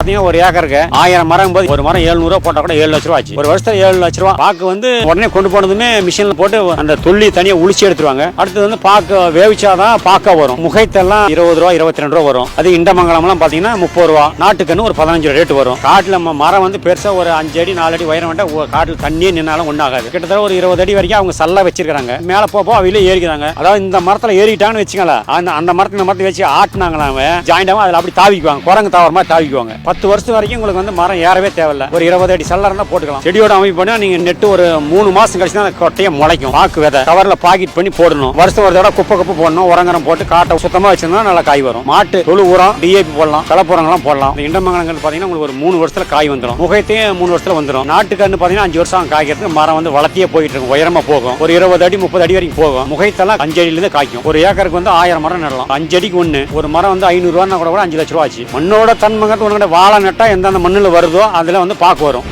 ஒரு ஏக்கருக்கு 1000 மரம் போது ஒரு மரம் 700 ரூபா போட்டா கூட 7 லட்ச ரூபா ஆச்சு. ஒரு வருஷத்துல 7 லட்ச ரூபா. பாக்கு வந்து உடனே கொண்டு போனதுமே மிஷின்ல போட்டு அந்த தொல்லி தனியா உளிச்சு எடுத்துருவாங்க. அடுத்தது வந்து பாக்கு வேவிச்சாதான் பாக்கா வரும். முகைத்தெல்லாம் 20 ரூபா 22 ரூபா வரும். அது இண்டமங்கலம் எல்லாம் பாத்தீங்கன்னா 30 ரூபா. நாட்டுக்கன்னு ஒரு 15 ரேட்டு வரும். காட்டுல மரம் வந்து பெருசா ஒரு 5 அடி 4 அடி உயரம் வேண்டாம். காட்டுல தண்ணியே நின்னாலும் ஒண்ணாகாது. கிட்டத்தட்ட ஒரு 20 அடி வரைக்கும் அவங்க சல்லா வச்சிருக்காங்க. மேல போப்போ அவையில ஏறிக்கிறாங்க. அதாவது இந்த மரத்துல ஏறிட்டாங்கன்னு வச்சுக்கலாம். அந்த மரத்தை வச்சு ஆட்டினாங்களாம் ஜாயிண்டாவும் அதுல அப்படி தாவிக்குவாங்க. குரங்கு தாவர மாதிரி தாவிக்குவாங்க. 10 வருஷம் வரைக்கும் உங்களுக்கு வந்து மரம் ஏறவே தேவையில்ல. ஒரு 20 அடி சல்லா இருந்தா போட்டுக்கலாம். செடியோட அமைப்பு பண்ணா நீங்க நெட்டு ஒரு 3 மாசம் கழிச்சு தான் கொட்டையை முளைக்கும். பாக்கு விதை கவர்ல பாக்கெட் பண்ணி போடணும். வருஷம் ஒரு தடவை குப்பை போடணும். உரங்கரம் போட்டு காட்டை சுத்தமா வச்சிருந்தா நல்லா காய் வரும். மாட்டு தொழு உரம் டிஏபி போடலாம். கலப்புரங்கள்லாம் போடலாம். இண்டமங்கலங்கள் பாத்தீங்கன்னா உங்களுக்கு ஒரு 3 வருஷத்துல காய் வந்துடும். முகைத்தையும் 3 வருஷத்துல வந்துடும். நாட்டுக்கன்னு பாத்தீங்கன்னா 5 வருஷம் காய்க்கிறதுக்கு மரம் வந்து வளர்த்தியே போயிட்டு இருக்கும். உயரமா போகும். ஒரு 20 அடி 30 அடி வரைக்கும் போகும். முகைத்தெல்லாம் 5 அடியில இருந்து காய்க்கும். ஒரு ஏக்கருக்கு வந்து 1000 மரம் நடலாம். 5 அடிக்கு ஒண்ணு. ஒரு மரம் வந்து 500 ரூபா கூட 5 லட்ச ரூபா ஆச்சு. மண்ணோட தன்மைங்கிறது உனக்கு வாழை நட்டா எந்தெந்த மண்ணுல வருதோ அதுல வந்து பாக்கு வரும்.